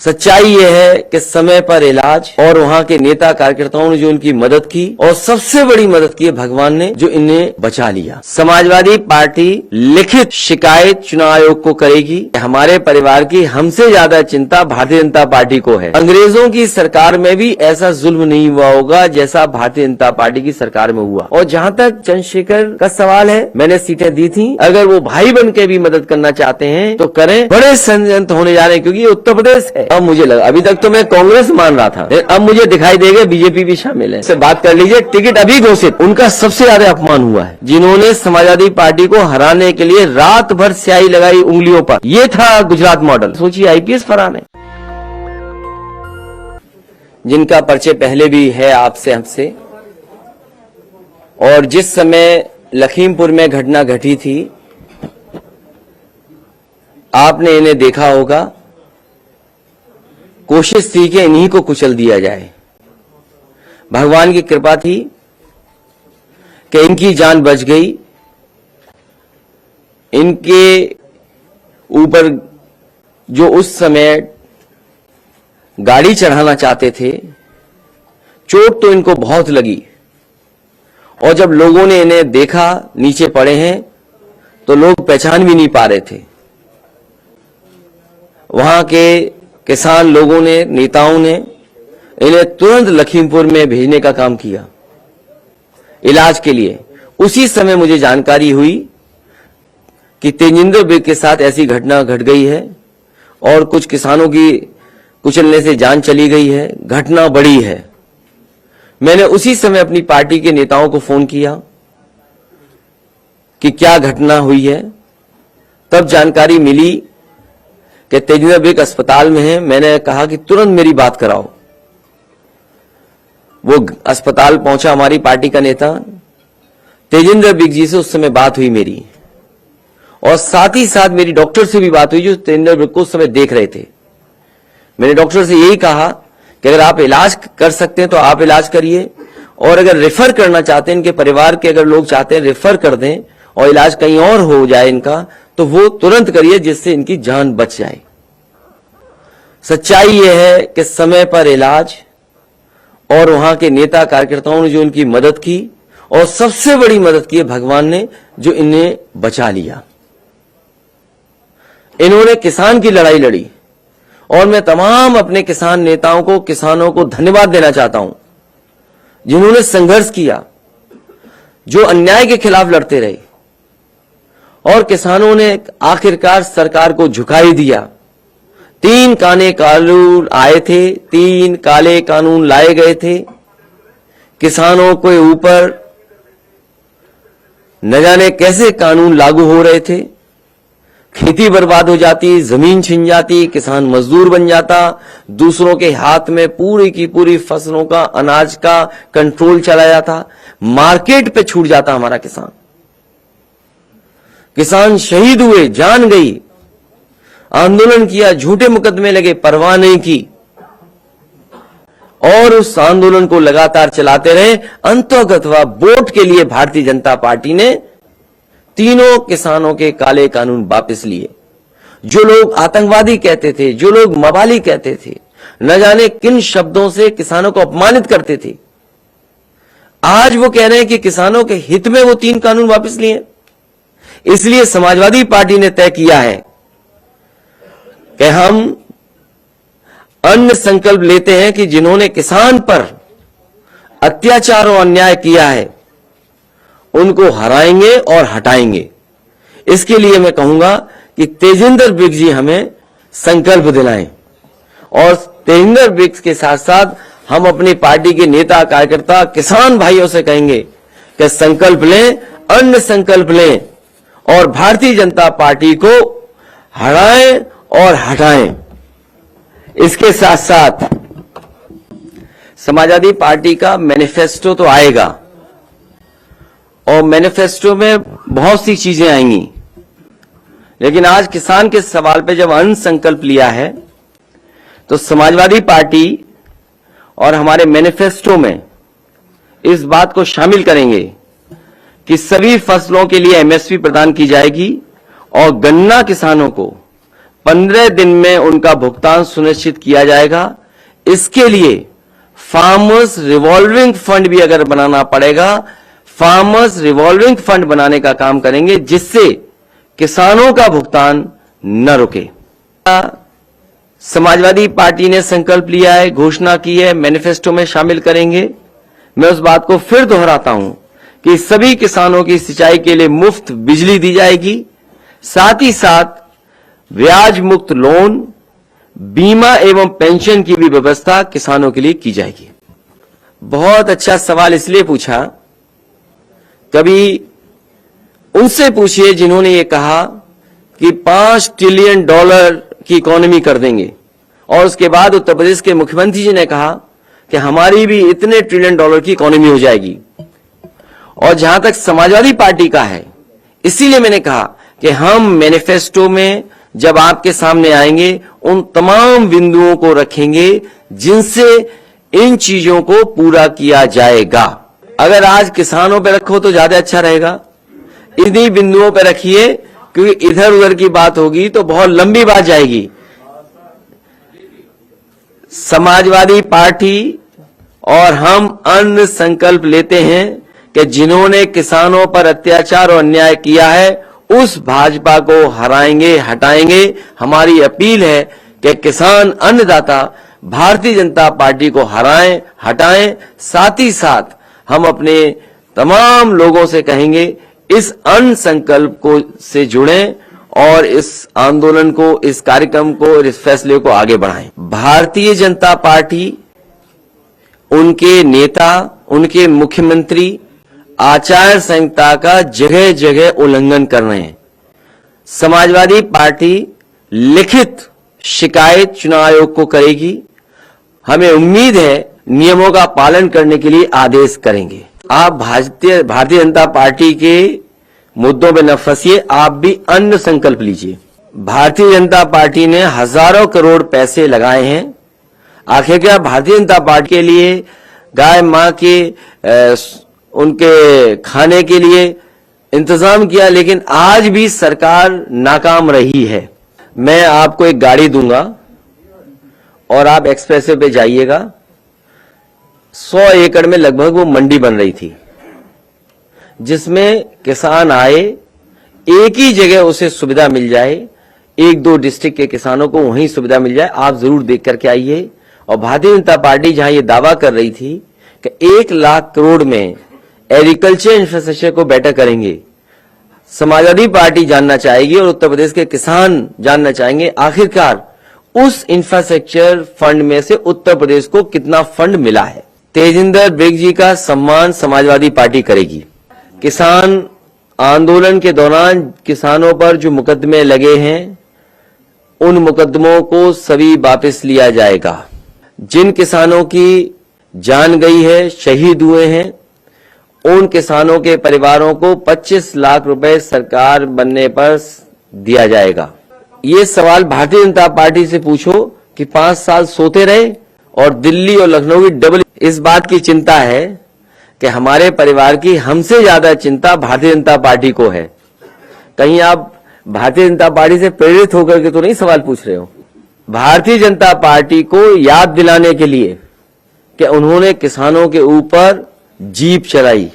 सच्चाई यह है कि समय पर इलाज और वहां के नेता कार्यकर्ताओं ने जो उनकी मदद की और सबसे बड़ी मदद की है भगवान ने जो इन्हें बचा लिया। समाजवादी पार्टी लिखित शिकायत चुनाव आयोग को करेगी। हमारे परिवार की हमसे ज्यादा चिंता भारतीय जनता पार्टी को है। अंग्रेजों की सरकार में भी ऐसा जुल्म नहीं हुआ होगा जैसा भारतीय जनता पार्टी की सरकार में हुआ। और जहां तक चंद्रशेखर का सवाल है, मैंने सीटें दी थी, अगर वो भाई बन के भी मदद करना चाहते हैं तो करें। बड़े षड्यंत्र होने जा रहे हैं क्योंकि ये उत्तर प्रदेश है। अब मुझे लगा, अभी तक तो मैं कांग्रेस मान रहा था, अब मुझे दिखाई देगा बीजेपी भी शामिल है। इससे बात कर लीजिए। टिकट अभी घोषित, उनका सबसे ज्यादा अपमान हुआ है जिन्होंने समाजवादी पार्टी को हराने के लिए रात भर स्याही लगाई उंगलियों पर। ये था गुजरात मॉडल। सोचिए आईपीएस फरार है, जिनका परिचय पहले भी है आपसे हमसे। और जिस समय लखीमपुर में घटना घटी थी, आपने इन्हें देखा होगा। कोशिश थी कि इन्हीं को कुचल दिया जाए। भगवान की कृपा थी कि इनकी जान बच गई। इनके ऊपर जो उस समय गाड़ी चढ़ाना चाहते थे, चोट तो इनको बहुत लगी। और जब लोगों ने इन्हें देखा नीचे पड़े हैं तो लोग पहचान भी नहीं पा रहे थे। वहां के किसान लोगों ने, नेताओं ने इन्हें तुरंत लखीमपुर में भेजने का काम किया इलाज के लिए। उसी समय मुझे जानकारी हुई कि तेजिंदर बेग के साथ ऐसी घटना घट गई है और कुछ किसानों की कुचलने से जान चली गई है। घटना बड़ी है। मैंने उसी समय अपनी पार्टी के नेताओं को फोन किया कि क्या घटना हुई है। तब जानकारी मिली कि तेजिंदर बेग अस्पताल में है। मैंने कहा कि तुरंत मेरी बात कराओ। वो अस्पताल पहुंचा हमारी पार्टी का नेता। तेजिंदर बेग जी से उस समय बात हुई मेरी, और साथ ही साथ मेरी डॉक्टर से भी बात हुई जो तेजिंदर बेग को उस समय देख रहे थे। मैंने डॉक्टर से यही कहा कि अगर आप इलाज कर सकते हैं तो आप इलाज करिए, और अगर रेफर करना चाहते हैं, इनके परिवार के अगर लोग चाहते हैं रेफर कर दें और इलाज कहीं और हो जाए इनका, तो वो तुरंत करिए जिससे इनकी जान बच जाए। सच्चाई यह है कि समय पर इलाज और वहां के नेता कार्यकर्ताओं ने जो उनकी मदद की और सबसे बड़ी मदद की है भगवान ने जो इन्हें बचा लिया। इन्होंने किसान की लड़ाई लड़ी और मैं तमाम अपने किसान नेताओं को, किसानों को धन्यवाद देना चाहता हूं जिन्होंने संघर्ष किया, जो अन्याय के खिलाफ लड़ते रहे। और किसानों ने आखिरकार सरकार को झुकाई दिया। 3 काले कानून आए थे, 3 काले कानून लाए गए थे। किसानों के ऊपर न जाने कैसे कानून लागू हो रहे थे। खेती बर्बाद हो जाती, जमीन छिन जाती, किसान मजदूर बन जाता, दूसरों के हाथ में पूरी की पूरी फसलों का, अनाज का कंट्रोल चला जाता, मार्केट पे छूट जाता हमारा किसान। किसान शहीद हुए, जान गई, आंदोलन किया, झूठे मुकदमे लगे, परवाह नहीं की, और उस आंदोलन को लगातार चलाते रहे। अंततः वोट के लिए भारतीय जनता पार्टी ने तीनों किसानों के काले कानून वापस लिए। जो लोग आतंकवादी कहते थे, जो लोग मवाली कहते थे, न जाने किन शब्दों से किसानों को अपमानित करते थे, आज वो कह रहे हैं कि किसानों के हित में वो 3 कानून वापस लिए। इसलिए समाजवादी पार्टी ने तय किया है कि हम अन्य संकल्प लेते हैं कि जिन्होंने किसान पर अत्याचार और अन्याय किया है उनको हराएंगे और हटाएंगे। इसके लिए मैं कहूंगा कि तेजिंदर बेग जी हमें संकल्प दिलाएं, और तेजिंदर बेग के साथ साथ हम अपनी पार्टी के नेता कार्यकर्ता किसान भाइयों से कहेंगे कि संकल्प लें, अन्य संकल्प लें और भारतीय जनता पार्टी को हराएं और हटाएं। इसके साथ साथ समाजवादी पार्टी का मैनिफेस्टो तो आएगा, और मैनिफेस्टो में बहुत सी चीजें आएंगी, लेकिन आज किसान के सवाल पे जब अन्य संकल्प लिया है तो समाजवादी पार्टी और हमारे मैनिफेस्टो में इस बात को शामिल करेंगे कि सभी फसलों के लिए एमएसपी प्रदान की जाएगी और गन्ना किसानों को 15 दिन में उनका भुगतान सुनिश्चित किया जाएगा। इसके लिए फार्मर्स रिवॉल्विंग फंड भी अगर बनाना पड़ेगा, फार्मर्स रिवॉल्विंग फंड बनाने का काम करेंगे, जिससे किसानों का भुगतान न रुके। समाजवादी पार्टी ने संकल्प लिया है, घोषणा की है, मैनिफेस्टो में शामिल करेंगे। मैं उस बात को फिर दोहराता हूं कि सभी किसानों की सिंचाई के लिए मुफ्त बिजली दी जाएगी, साथ ही साथ ब्याज मुक्त लोन, बीमा एवं पेंशन की भी व्यवस्था किसानों के लिए की जाएगी। बहुत अच्छा सवाल इसलिए पूछा, कभी उनसे पूछिए जिन्होंने ये कहा कि $5 ट्रिलियन की इकोनॉमी कर देंगे, और उसके बाद उत्तर प्रदेश के मुख्यमंत्री जी ने कहा कि हमारी भी इतने $1 ट्रिलियन की इकोनॉमी हो जाएगी। और जहां तक समाजवादी पार्टी का है, इसीलिए मैंने कहा कि हम मैनिफेस्टो में जब आपके सामने आएंगे उन तमाम बिंदुओं को रखेंगे जिनसे इन चीजों को पूरा किया जाएगा। अगर आज किसानों पे रखो तो ज्यादा अच्छा रहेगा, इन्हीं बिंदुओं पे रखिए, क्योंकि इधर उधर की बात होगी तो बहुत लंबी बात जाएगी। समाजवादी पार्टी और हम अन्य संकल्प लेते हैं कि जिन्होंने किसानों पर अत्याचार और अन्याय किया है उस भाजपा को हराएंगे, हटाएंगे। हमारी अपील है कि किसान अन्नदाता भारतीय जनता पार्टी को हराएं, हटाएं। साथ ही साथ हम अपने तमाम लोगों से कहेंगे इस अन्न संकल्प को से जुड़ें और इस आंदोलन को, इस कार्यक्रम को, इस फैसले को आगे बढ़ाएं। भारतीय जनता पार्टी, उनके नेता, उनके मुख्यमंत्री आचार संहिता का जगह जगह उल्लंघन कर रहे हैं। समाजवादी पार्टी लिखित शिकायत चुनाव आयोग को करेगी। हमें उम्मीद है नियमों का पालन करने के लिए आदेश करेंगे। आप भारतीय जनता पार्टी के मुद्दों में न फंसिए, आप भी अन्य संकल्प लीजिए। भारतीय जनता पार्टी ने हजारों करोड़ पैसे लगाए हैं। आखिर क्या भारतीय जनता पार्टी के लिए गाय मां के उनके खाने के लिए इंतजाम किया, लेकिन आज भी सरकार नाकाम रही है। मैं आपको एक गाड़ी दूंगा और आप एक्सप्रेसवे पे जाइएगा। 100 एकड़ में लगभग वो मंडी बन रही थी, जिसमें किसान आए, एक ही जगह उसे सुविधा मिल जाए, 1-2 डिस्ट्रिक्ट के किसानों को वहीं सुविधा मिल जाए। आप जरूर देख करके आइए। और भारतीय जनता पार्टी जहां ये दावा कर रही थी कि 1 लाख करोड़ में एग्रीकल्चर इंफ्रास्ट्रक्चर को बेटर करेंगे, समाजवादी पार्टी जानना चाहेगी और उत्तर प्रदेश के किसान जानना चाहेंगे आखिरकार उस इंफ्रास्ट्रक्चर फंड में से उत्तर प्रदेश को कितना फंड मिला है। तेजिंदर बेग जी का सम्मान समाजवादी पार्टी करेगी। किसान आंदोलन के दौरान किसानों पर जो मुकदमे लगे हैं, उन मुकदमों को सभी वापस लिया जाएगा। जिन किसानों की जान गई है, शहीद हुए हैं, उन किसानों के परिवारों को 25 लाख रुपए सरकार बनने पर दिया जाएगा। ये सवाल भारतीय जनता पार्टी से पूछो कि 5 साल सोते रहे और दिल्ली और लखनऊ की डबल इस बात की चिंता है कि हमारे परिवार की हमसे ज्यादा चिंता भारतीय जनता पार्टी को है। कहीं आप भारतीय जनता पार्टी से प्रेरित होकर के तो नहीं सवाल पूछ रहे हो? भारतीय जनता पार्टी को याद दिलाने के लिए कि उन्होंने किसानों के ऊपर जीप चढ़ाई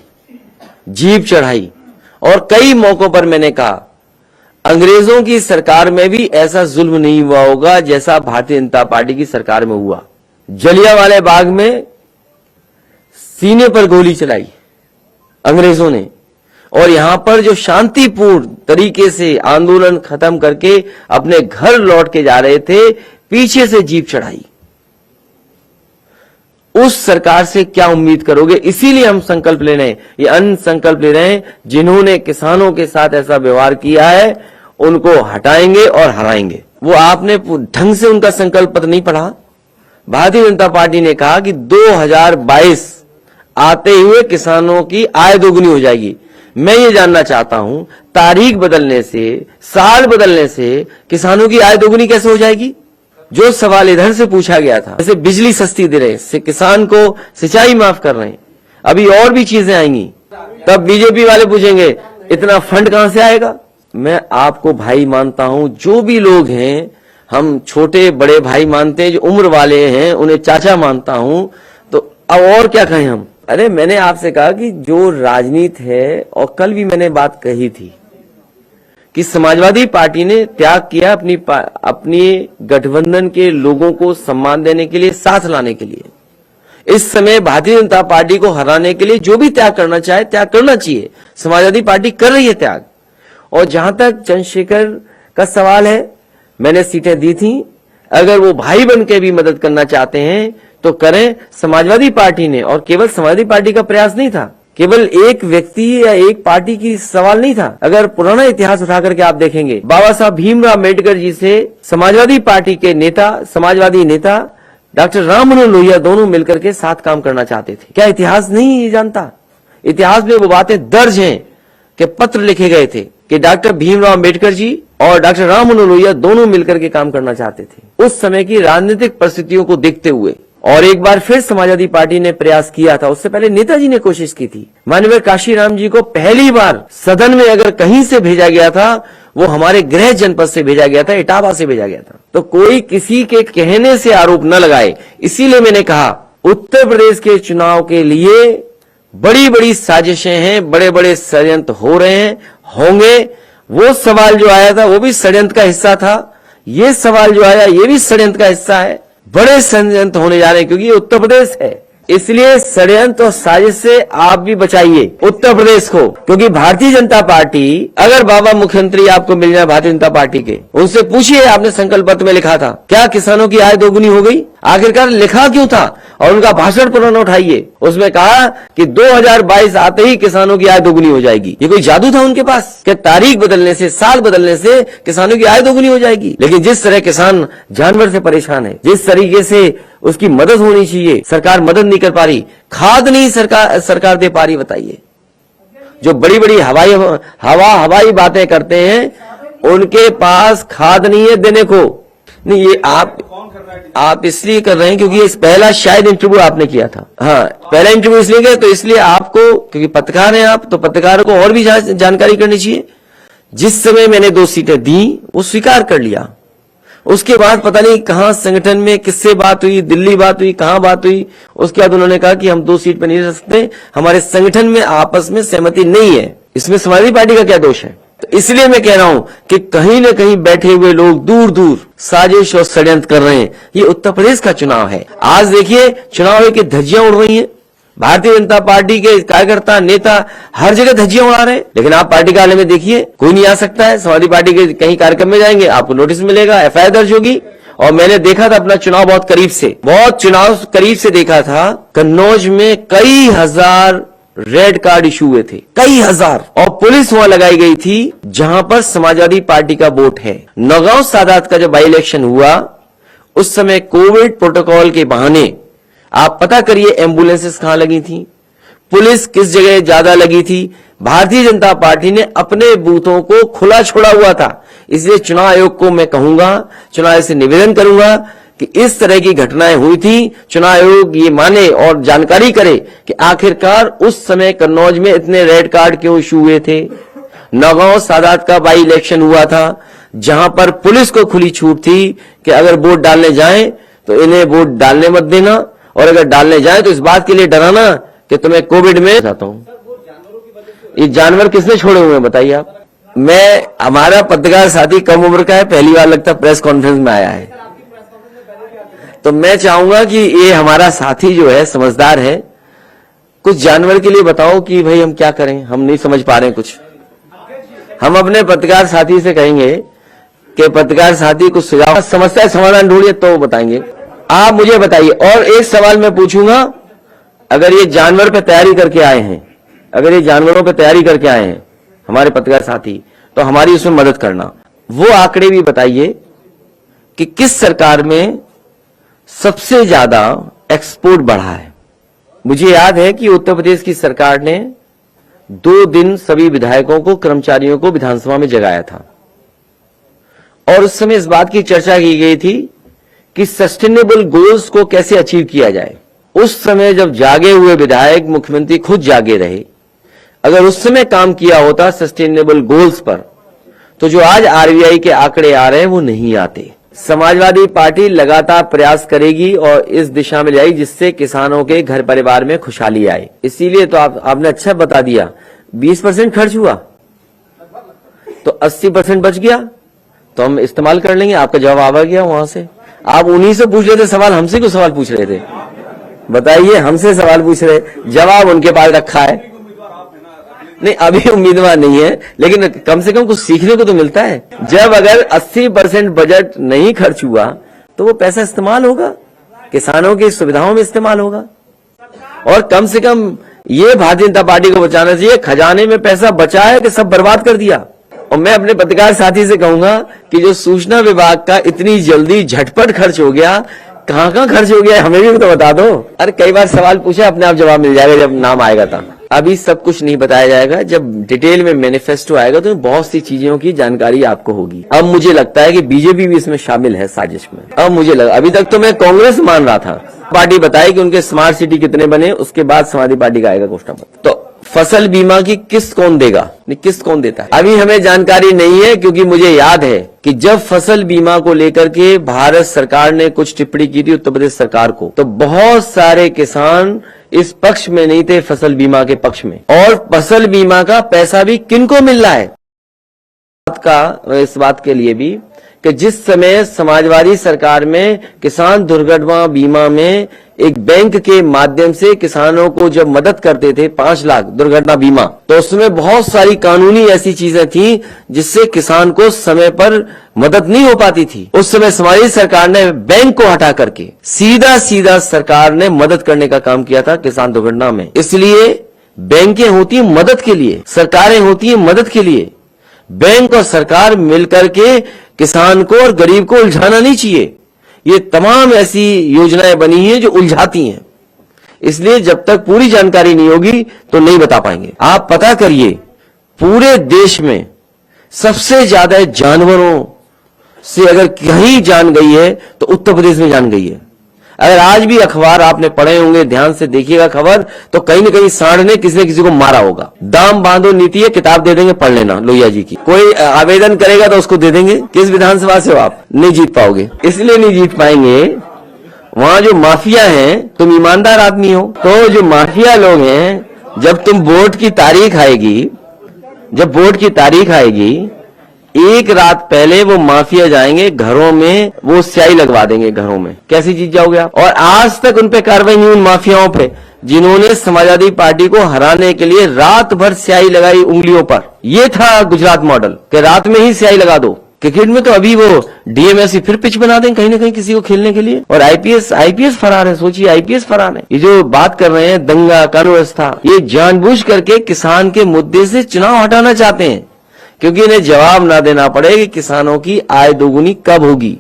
और कई मौकों पर मैंने कहा अंग्रेजों की सरकार में भी ऐसा जुल्म नहीं हुआ होगा जैसा भारतीय जनता पार्टी की सरकार में हुआ। जलियांवाला बाग में सीने पर गोली चलाई अंग्रेजों ने, और यहां पर जो शांतिपूर्ण तरीके से आंदोलन खत्म करके अपने घर लौट के जा रहे थे, पीछे से जीप चढ़ाई। उस सरकार से क्या उम्मीद करोगे? इसीलिए हम संकल्प ले रहे हैं, ये अन्य संकल्प ले रहे हैं। जिन्होंने किसानों के साथ ऐसा व्यवहार किया है उनको हटाएंगे और हराएंगे। वो आपने ढंग से उनका संकल्प पत्र नहीं पढ़ा। भारतीय जनता पार्टी ने कहा कि 2022 आते हुए किसानों की आय दोगुनी हो जाएगी। मैं ये जानना चाहता हूं, तारीख बदलने से, साल बदलने से किसानों की आय दोगुनी कैसे हो जाएगी? जो सवाल इधर से पूछा गया था, जैसे बिजली सस्ती दे रहे हैं, किसान को सिंचाई माफ कर रहे हैं, अभी और भी चीजें आएंगी, तब बीजेपी वाले पूछेंगे इतना फंड कहां से आएगा? मैं आपको भाई मानता हूं, जो भी लोग हैं हम छोटे बड़े भाई मानते हैं, जो उम्र वाले हैं उन्हें चाचा मानता हूं, तो अब और क्या कहें हम। अरे मैंने आपसे कहा कि जो राजनीति है, और कल भी मैंने बात कही थी कि समाजवादी पार्टी ने त्याग किया अपनी गठबंधन के लोगों को सम्मान देने के लिए, साथ लाने के लिए। इस समय भारतीय जनता पार्टी को हराने के लिए जो भी त्याग करना चाहे त्याग करना चाहिए। समाजवादी पार्टी कर रही है त्याग। और जहां तक चंद्रशेखर का सवाल है, मैंने सीटें दी थी, अगर वो भाई बन के भी मदद करना चाहते हैं तो करें। समाजवादी पार्टी ने, और केवल समाजवादी पार्टी का प्रयास नहीं था, केवल एक व्यक्ति या एक पार्टी की सवाल नहीं था। अगर पुराना इतिहास उठा करके आप देखेंगे, बाबा साहब भीमराव अम्बेडकर जी से समाजवादी पार्टी के नेता, समाजवादी नेता डॉक्टर राम मनोहर लोहिया दोनों मिलकर के साथ काम करना चाहते थे। क्या इतिहास नहीं ये जानता? इतिहास में वो बातें दर्ज हैं कि पत्र लिखे गए थे कि डॉक्टर भीमराव अम्बेडकर जी और डॉक्टर राम मनोहर लोहिया दोनों मिलकर के काम करना चाहते थे, उस समय की राजनीतिक परिस्थितियों को देखते हुए। और एक बार फिर समाजवादी पार्टी ने प्रयास किया था, उससे पहले नेताजी ने कोशिश की थी। माननीय काशीराम जी को पहली बार सदन में अगर कहीं से भेजा गया था, वो हमारे गृह जनपद से भेजा गया था, इटावा से भेजा गया था। तो कोई किसी के कहने से आरोप न लगाए। इसीलिए मैंने कहा, उत्तर प्रदेश के चुनाव के लिए बड़ी बड़ी साजिशें हैं, बड़े बड़े षड्यंत्र हो रहे हैं, होंगे। वो सवाल जो आया था वो भी षड्यंत्र का हिस्सा था, ये सवाल जो आया ये भी षड्यंत्र का हिस्सा है। बड़े षड्यंत्र होने जा रहे हैं, क्योंकि ये उत्तर प्रदेश है। इसलिए षड्यंत्र और साजिश से आप भी बचाइए उत्तर प्रदेश को, क्योंकि भारतीय जनता पार्टी, अगर बाबा मुख्यमंत्री आपको मिल जाए भारतीय जनता पार्टी के, उनसे पूछिए, आपने संकल्प पत्र में लिखा था क्या किसानों की आय दोगुनी हो गई? आखिरकार लिखा क्यों था? और उनका भाषण पुराना उठाइए, उसमें कहा कि 2022 आते ही किसानों की आय दोगुनी हो जाएगी। ये कोई जादू था उनके पास कि तारीख बदलने से, साल बदलने से किसानों की आय दोगुनी हो जाएगी? लेकिन जिस तरह किसान जानवर से परेशान है, जिस तरीके से उसकी मदद होनी चाहिए, सरकार मदद नहीं कर पा रही, खाद नहीं सरकार दे पा रही। बताइए, जो बड़ी बड़ी हवाई बातें करते हैं, उनके पास खाद नहीं है देने को। नहीं, ये आप इसलिए कर रहे हैं क्योंकि इस पहला शायद इंटरव्यू आपने किया था। हाँ, पहला इंटरव्यू इसलिए किया, तो इसलिए आपको, क्योंकि पत्रकार हैं आप, तो पत्रकारों को और भी जानकारी करनी चाहिए। जिस समय मैंने 2 सीटें दी, वो स्वीकार कर लिया। उसके बाद पता नहीं कहां संगठन में किससे बात हुई, दिल्ली बात हुई, कहां बात हुई, उसके बाद उन्होंने कहा कि हम 2 सीट पर नहीं रह सकते, हमारे संगठन में आपस में सहमति नहीं है। इसमें समाजवादी पार्टी का क्या दोष है? तो इसलिए मैं कह रहा हूं कि कहीं न कहीं बैठे हुए लोग दूर दूर साजिश और षड्यंत्र कर रहे हैं। ये उत्तर प्रदेश का चुनाव है। आज देखिए, चुनाव की धज्जियां उड़ रही हैं। भारतीय जनता पार्टी के कार्यकर्ता, नेता हर जगह धज्जियां उड़ा रहे हैं। लेकिन आप पार्टी कार्यालय में देखिए, कोई नहीं आ सकता है। समाजवादी पार्टी के कहीं कार्यक्रम में जाएंगे, आपको नोटिस मिलेगा, एफआईआर दर्ज होगी। और मैंने देखा था अपना चुनाव बहुत करीब से देखा था। कन्नौज में कई हजार रेड कार्ड इशू हुए थे, कई हजार, और पुलिस वहां लगाई गई थी जहां पर समाजवादी पार्टी का वोट है। नौगांव सादात का जब बाई इलेक्शन हुआ, उस समय कोविड प्रोटोकॉल के बहाने आप पता करिए एम्बुलेंसेस कहां लगी थी, पुलिस किस जगह ज्यादा लगी थी। भारतीय जनता पार्टी ने अपने बूथों को खुला छोड़ा हुआ था। इसलिए चुनाव आयोग को मैं कहूंगा, चुनाव आयोग से निवेदन करूंगा कि इस तरह की घटनाएं हुई थी, चुनाव आयोग ये माने और जानकारी करे कि आखिरकार उस समय कन्नौज में इतने रेड कार्ड क्यों इशू हुए थे। नौगांव सादात का बाई इलेक्शन हुआ था, जहां पर पुलिस को खुली छूट थी कि अगर वोट डालने जाएं तो इन्हें वोट डालने मत देना, और अगर डालने जाएं तो इस बात के लिए डराना कि तुम्हें कोविड में जाता हूं। ये जानवर किसने छोड़े हुए हैं बताइए आप? हमारा पत्रकार साथी कम उम्र का है, पहली बार लगता प्रेस कॉन्फ्रेंस में आया है। तो मैं चाहूंगा कि ये हमारा साथी जो है समझदार है, कुछ जानवर के लिए बताओ कि भाई हम क्या करें, हम नहीं समझ पा रहे हैं कुछ। हम अपने पत्रकार साथी से कहेंगे कि पत्रकार साथी कुछ सुझाव, समस्या समाधान ढूंढिए तो बताएंगे। आप मुझे बताइए। और एक सवाल मैं पूछूंगा, अगर ये जानवर पे तैयारी करके आए हैं, अगर ये जानवरों पे तैयारी करके आए हैं हमारे पत्रकार साथी, तो हमारी उसमें मदद करना। वो आंकड़े भी बताइए कि किस सरकार में सबसे ज्यादा एक्सपोर्ट बढ़ा है। मुझे याद है कि उत्तर प्रदेश की सरकार ने 2 दिन सभी विधायकों को, कर्मचारियों को विधानसभा में जगाया था, और उस समय इस बात की चर्चा की गई थी कि सस्टेनेबल गोल्स को कैसे अचीव किया जाए। उस समय जब जागे हुए विधायक, मुख्यमंत्री खुद जागे रहे, अगर उस समय काम किया होता सस्टेनेबल गोल्स पर, तो जो आज आरबीआई के आंकड़े आ रहे हैं वो नहीं आते। समाजवादी पार्टी लगातार प्रयास करेगी और इस दिशा में जाएगी जिससे किसानों के घर परिवार में खुशहाली आए। इसीलिए तो आपने अच्छा बता दिया, 20% खर्च हुआ तो 80% बच गया, तो हम इस्तेमाल कर लेंगे। आपका जवाब आ गया वहां से। आप उन्हीं से पूछ रहे थे सवाल, हमसे क्यों सवाल पूछ रहे थे? बताइए, हमसे सवाल पूछ रहे, जवाब उनके पास रखा है। नहीं, अभी उम्मीदवार नहीं है, लेकिन कम से कम कुछ सीखने को तो मिलता है। जब अगर 80% बजट नहीं खर्च हुआ तो वो पैसा इस्तेमाल होगा, किसानों की सुविधाओं में इस्तेमाल होगा। और कम से कम ये भारतीय जनता पार्टी को बचाना चाहिए, खजाने में पैसा बचा है कि सब बर्बाद कर दिया। और मैं अपने पत्रकार साथी से कहूंगा कि जो सूचना विभाग का इतनी जल्दी झटपट खर्च हो गया, कहां खर्च हो गया, हमें भी तो बता दो। अरे कई बार सवाल पूछा, अपने आप जवाब मिल जाएगा जब नाम आएगा था। अभी सब कुछ नहीं बताया जाएगा, जब डिटेल में मैनिफेस्टो आएगा तो बहुत सी चीजों की जानकारी आपको होगी। अब मुझे लगता है कि बीजेपी भी इसमें शामिल है साजिश में। अब मुझे लगा, अभी तक तो मैं कांग्रेस मान रहा था। पार्टी बताए कि उनके स्मार्ट सिटी कितने बने, उसके बाद समाजवादी पार्टी का आएगा घोषणा पत्र। तो फसल बीमा की किस्त कौन देगा, किस्त कौन देता है, अभी हमें जानकारी नहीं है। क्योंकि मुझे याद है कि जब फसल बीमा को लेकर के भारत सरकार ने कुछ टिप्पणी की थी उत्तर प्रदेश सरकार को, तो बहुत सारे किसान इस पक्ष में नहीं थे, फसल बीमा के पक्ष में। और फसल बीमा का पैसा भी किनको मिल रहा है इस बात के लिए भी कि जिस समय समाजवादी सरकार में किसान दुर्घटना बीमा में एक बैंक के माध्यम से किसानों को जब मदद करते थे 5 लाख दुर्घटना बीमा, तो उसमें बहुत सारी कानूनी ऐसी चीजें थी जिससे किसान को समय पर मदद नहीं हो पाती थी। उस समय समाजवादी सरकार ने बैंक को हटा करके सीधा सरकार ने मदद करने का काम किया था किसान दुर्घटना में। इसलिए बैंकें होती हैं मदद के लिए, सरकारें होती हैं मदद के लिए। बैंक और सरकार मिलकर के किसान को और गरीब को उलझाना नहीं चाहिए। ये तमाम ऐसी योजनाएं बनी हैं जो उलझाती हैं। इसलिए जब तक पूरी जानकारी नहीं होगी तो नहीं बता पाएंगे। आप पता करिए, पूरे देश में सबसे ज्यादा जानवरों से अगर कहीं जान गई है तो उत्तर प्रदेश में जान गई है। अगर आज भी अखबार आपने पढ़े होंगे, ध्यान से देखिएगा खबर, तो कहीं न कहीं सांड ने किसी न किसी को मारा होगा। दाम बांधो नीति है, किताब दे देंगे, पढ़ लेना लोहिया जी की। कोई आवेदन करेगा तो उसको दे देंगे। किस विधानसभा से हो आप? नहीं जीत पाओगे। इसलिए नहीं जीत पाएंगे, वहां जो माफिया हैं, तुम ईमानदार आदमी हो, तो जो माफिया लोग हैं, जब तुम वोट की तारीख आएगी, जब वोट की तारीख आएगी, एक रात पहले वो माफिया जाएंगे घरों में, वो स्याही लगवा देंगे घरों में। कैसी जीत जाओगे आप? और आज तक उन पे कार्रवाई नहीं, उन माफियाओं पे जिन्होंने समाजवादी पार्टी को हराने के लिए रात भर स्याही लगाई उंगलियों पर। ये था गुजरात मॉडल कि रात में ही स्याही लगा दो। क्रिकेट में तो अभी वो डीएमएससी फिर पिच बना दें कहीं ना कहीं किसी को खेलने के लिए। और आईपीएस फरार है, सोचिए आईपीएस फरार है। ये जो बात कर रहे हैं दंगा कानून व्यवस्था, ये जानबूझ करके किसान के मुद्दे से चुनाव हटाना चाहते हैं, क्योंकि इन्हें जवाब ना देना पड़े कि किसानों की आय दोगुनी कब होगी।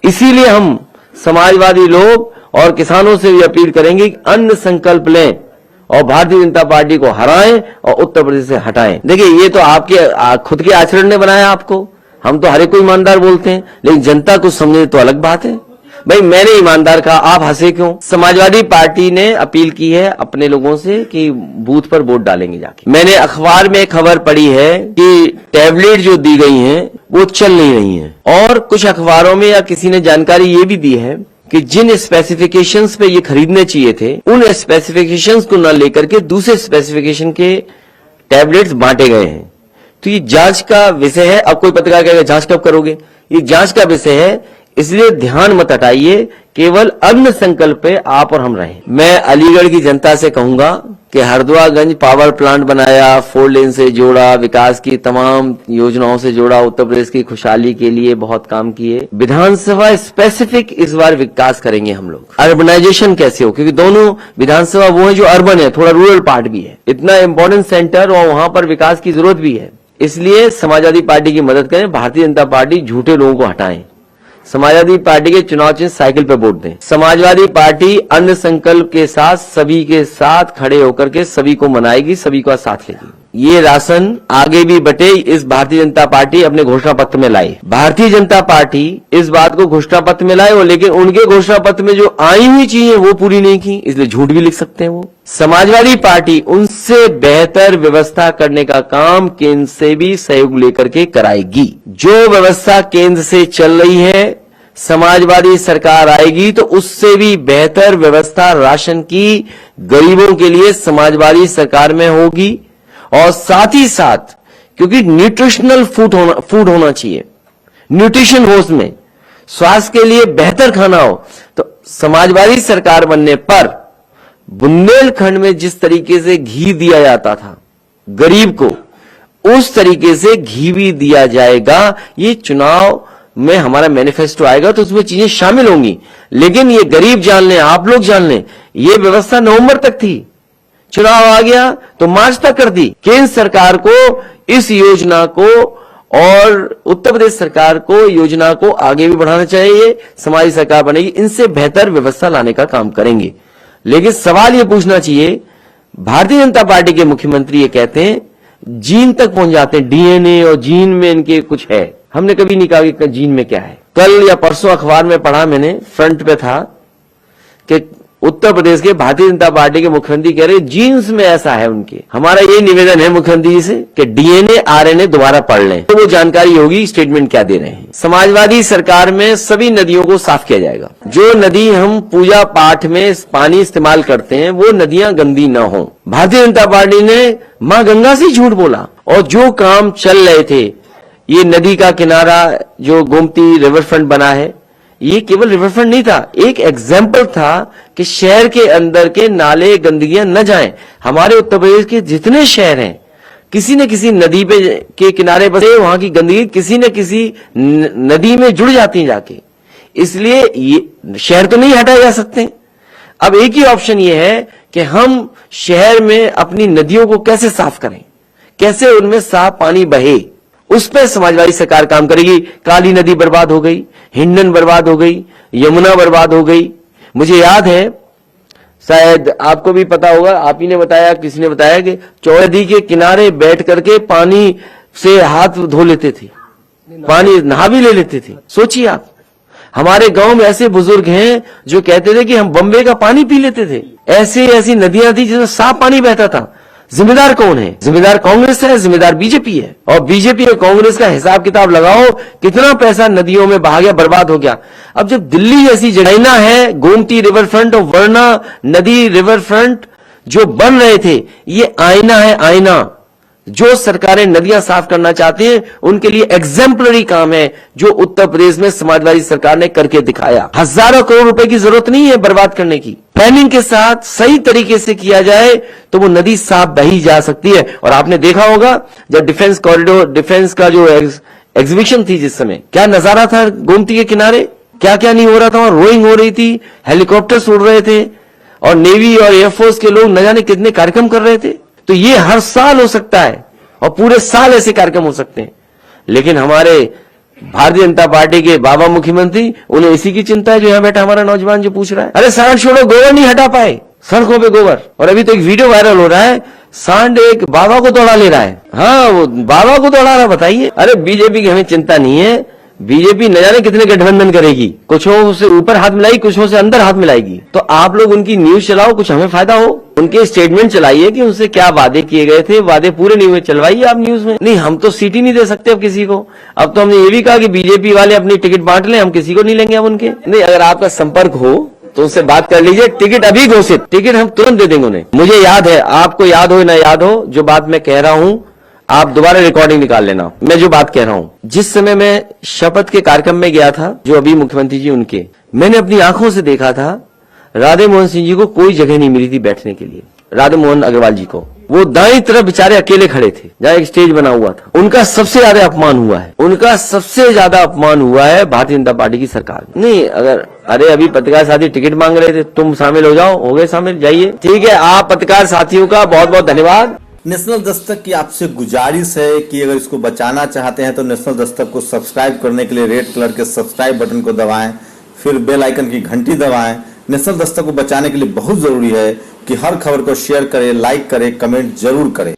इसीलिए हम समाजवादी लोग और किसानों से भी अपील करेंगे कि अन्न संकल्प लें और भारतीय जनता पार्टी को हराएं और उत्तर प्रदेश से हटाएं। देखिए, ये तो आपके खुद के आचरण ने बनाया आपको। हम तो हर एक को ईमानदार बोलते हैं, लेकिन जनता को समझे तो अलग बात है। भाई मैंने ईमानदार कहा, आप हंसे क्यों? समाजवादी पार्टी ने अपील की है अपने लोगों से कि बूथ पर वोट डालेंगे जाके। मैंने अखबार में खबर पढ़ी है कि टैबलेट जो दी गई हैं वो चल नहीं रही हैं। और कुछ अखबारों में या किसी ने जानकारी ये भी दी है कि जिन स्पेसिफिकेशंस पे ये खरीदने चाहिए थे, उन स्पेसिफिकेशंस को न लेकर के दूसरे स्पेसिफिकेशन के टैबलेट्स बांटे गए हैं। तो ये जांच का विषय है। अब कोई पत्रकार कहेगा जांच कब करोगे? ये जांच का विषय है, इसलिए ध्यान मत हटाइए, केवल अन्न संकल्प पे आप और हम रहें। मैं अलीगढ़ की जनता से कहूंगा कि हरदुआगंज पावर प्लांट बनाया, 4 लेन से जोड़ा, विकास की तमाम योजनाओं से जोड़ा, उत्तर प्रदेश की खुशहाली के लिए बहुत काम किए। विधानसभा स्पेसिफिक इस बार विकास करेंगे हम लोग। अर्बनाइजेशन कैसे हो, क्योंकि दोनों विधानसभा वो है जो अर्बन है, थोड़ा रूरल पार्ट भी है। इतना इंपॉर्टेंट सेंटर और वहां पर विकास की जरूरत भी है। इसलिए समाजवादी पार्टी की मदद करें, भारतीय जनता पार्टी झूठे लोगों को हटाएं। समाजवादी पार्टी के चुनाव चिन्ह साइकिल पर वोट दें। समाजवादी पार्टी अन्न संकल्प के साथ सभी के साथ खड़े होकर के सभी को मनाएगी, सभी का साथ लेगी। ये राशन आगे भी बटे, इस भारतीय जनता पार्टी अपने घोषणा पत्र में लाई। भारतीय जनता पार्टी इस बात को घोषणा पत्र में लाए हो, लेकिन उनके घोषणा पत्र में जो आई हुई चीजें वो पूरी नहीं की, इसलिए झूठ भी लिख सकते हैं वो। समाजवादी पार्टी उनसे बेहतर व्यवस्था करने का काम केंद्र से भी सहयोग लेकर के कराएगी। जो व्यवस्था केंद्र से चल रही है समाजवादी सरकार आएगी तो उससे भी बेहतर व्यवस्था राशन की गरीबों के लिए समाजवादी सरकार में होगी। और साथ ही साथ क्योंकि न्यूट्रिशनल फूड होना चाहिए, न्यूट्रिशन हो उसमें, स्वास्थ्य के लिए बेहतर खाना हो, तो समाजवादी सरकार बनने पर बुंदेलखंड में जिस तरीके से घी दिया जाता था गरीब को, उस तरीके से घी भी दिया जाएगा। ये चुनाव में हमारा मैनिफेस्टो आएगा तो उसमें चीजें शामिल होंगी। लेकिन ये गरीब जान लें, आप लोग जान लें, ये व्यवस्था नवंबर तक थी, चुनाव आ गया तो मार्च तक कर दी। केंद्र सरकार को इस योजना को और उत्तर प्रदेश सरकार को योजना को आगे भी बढ़ाना चाहिए। समाजी सरकार बनेगी, इनसे बेहतर व्यवस्था लाने का काम करेंगे। लेकिन सवाल यह पूछना चाहिए, भारतीय जनता पार्टी के मुख्यमंत्री ये कहते हैं जीन तक पहुंच जाते हैं, डीएनए और जीन में इनके कुछ है। हमने कभी नहीं कहा कि जीन में क्या है। कल या परसों अखबार में पढ़ा, मैंने फ्रंट पे था कि उत्तर प्रदेश के भारतीय जनता पार्टी के मुख्यमंत्री कह रहे जीन्स में ऐसा है उनके। हमारा ये निवेदन है मुख्यमंत्री जी से कि डीएनए आरएनए दोबारा पढ़ लें तो वो जानकारी होगी स्टेटमेंट क्या दे रहे हैं। समाजवादी सरकार में सभी नदियों को साफ किया जाएगा। जो नदी हम पूजा पाठ में पानी इस्तेमाल करते हैं वो नदियां गंदी न हो। भारतीय जनता पार्टी ने मां गंगा से झूठ बोला और जो काम चल रहे थे, ये नदी का किनारा जो गोमती रिवर फ्रंट बना है, ये केवल रिवरफ्रंट नहीं था, एक एग्जाम्पल था कि शहर के अंदर के नाले गंदगियां न जाएं। हमारे उत्तर प्रदेश के जितने शहर हैं, किसी न किसी नदी पे के किनारे बसे, वहां की गंदगी किसी न किसी नदी में जुड़ जाती है जाके। इसलिए ये शहर तो नहीं हटाए जा सकते। अब एक ही ऑप्शन ये है कि हम शहर में अपनी नदियों को कैसे साफ करें, कैसे उनमें साफ पानी बहे, उस पर समाजवादी सरकार काम करेगी। काली नदी बर्बाद हो गई, हिंडन बर्बाद हो गई, यमुना बर्बाद हो गई। मुझे याद है, शायद आपको भी पता होगा, आप ही ने बताया, किसी ने बताया कि चौड़ी नदी के किनारे बैठ करके पानी से हाथ धो लेते थे, पानी नहा भी ले लेते थे। सोचिए आप, हमारे गांव में ऐसे बुजुर्ग हैं जो कहते थे कि हम बम्बे का पानी पी लेते थे। ऐसी ऐसी नदियां थी जिसमें साफ पानी बहता था। जिम्मेदार कौन है? जिम्मेदार कांग्रेस है, जिम्मेदार बीजेपी है। और बीजेपी और कांग्रेस का हिसाब किताब लगाओ, कितना पैसा नदियों में बहा गया, बर्बाद हो गया। अब जब दिल्ली जैसी जगह है, गोमती रिवर फ्रंट और वर्णा नदी रिवर फ्रंट जो बन रहे थे, ये आईना है, आईना। जो सरकारें नदियां साफ करना चाहती हैं उनके लिए एग्जाम्पलरी काम है जो उत्तर प्रदेश में समाजवादी सरकार ने करके दिखाया। हजारों करोड़ रुपए की जरूरत नहीं है बर्बाद करने की। प्लानिंग के साथ सही तरीके से किया जाए तो वो नदी साफ बही जा सकती है। और आपने देखा होगा जब डिफेंस कॉरिडोर, डिफेंस का जो एग्जीबिशन थी, जिस समय क्या नजारा था गोमती के किनारे, क्या क्या नहीं हो रहा था। वहां रोइंग हो रही थी, हेलीकॉप्टर्स उड़ रहे थे और नेवी और एयरफोर्स के लोग न जाने कितने कार्यक्रम कर रहे थे। तो ये हर साल हो सकता है और पूरे साल ऐसे कार्यक्रम हो सकते हैं। लेकिन हमारे भारतीय जनता पार्टी के बाबा मुख्यमंत्री, उन्हें इसी की चिंता है जो यहां बैठा हमारा नौजवान जो पूछ रहा है। अरे सांड छोड़ो, गोबर नहीं हटा पाए, सड़कों पे गोबर। और अभी तो एक वीडियो वायरल हो रहा है, सांड एक बाबा को दौड़ा ले रहा है। हाँ, वो बाबा को दौड़ा रहा, बताइए। अरे बीजेपी की हमें चिंता नहीं है, बीजेपी न जाने कितने गठबंधन करेगी, कुछों से ऊपर हाथ मिलाएगी, कुछों से अंदर हाथ मिलाएगी। तो आप लोग उनकी न्यूज चलाओ, कुछ हमें फायदा हो। उनके स्टेटमेंट चलाइए कि उनसे क्या वादे किए गए थे, वादे पूरे नहीं हुए, चलवाइए आप न्यूज में। नहीं, हम तो सीट ही नहीं दे सकते अब किसी को। अब तो हमने ये भी कहा कि बीजेपी वाले अपनी टिकट बांट लें, हम किसी को नहीं लेंगे अब उनके। नहीं, अगर आपका संपर्क हो तो उनसे बात कर लीजिए, टिकट अभी घोषित, टिकट हम तुरंत दे देंगे उन्हें। मुझे याद है, आपको याद हो ना याद हो, जो बात मैं कह रहा हूं आप दोबारा रिकॉर्डिंग निकाल लेना। मैं जो बात कह रहा हूं, जिस समय मैं शपथ के कार्यक्रम में गया था, जो अभी मुख्यमंत्री जी उनके, मैंने अपनी आंखों से देखा था राधे मोहन सिंह जी को कोई जगह नहीं मिली थी बैठने के लिए। राधे मोहन अग्रवाल जी को, वो दाईं तरफ बेचारे अकेले खड़े थे जहां एक स्टेज बना हुआ था। उनका सबसे ज्यादा अपमान हुआ है, उनका सबसे ज्यादा अपमान हुआ है भारतीय जनता पार्टी की सरकार में। नहीं, अगर अरे अभी पत्रकार साथी टिकट मांग रहे थे, तुम शामिल हो जाओ, हो गए शामिल, जाइए। ठीक है, आप पत्रकार साथियों का बहुत बहुत धन्यवाद। नेशनल दस्तक की आपसे गुजारिश है कि अगर इसको बचाना चाहते हैं तो नेशनल दस्तक को सब्सक्राइब करने के लिए रेड कलर के सब्सक्राइब बटन को दबाएं, फिर बेल आइकन की घंटी दबाएं। नेशनल दस्तक को बचाने के लिए बहुत जरूरी है कि हर खबर को शेयर करें, लाइक करें, कमेंट जरूर करें।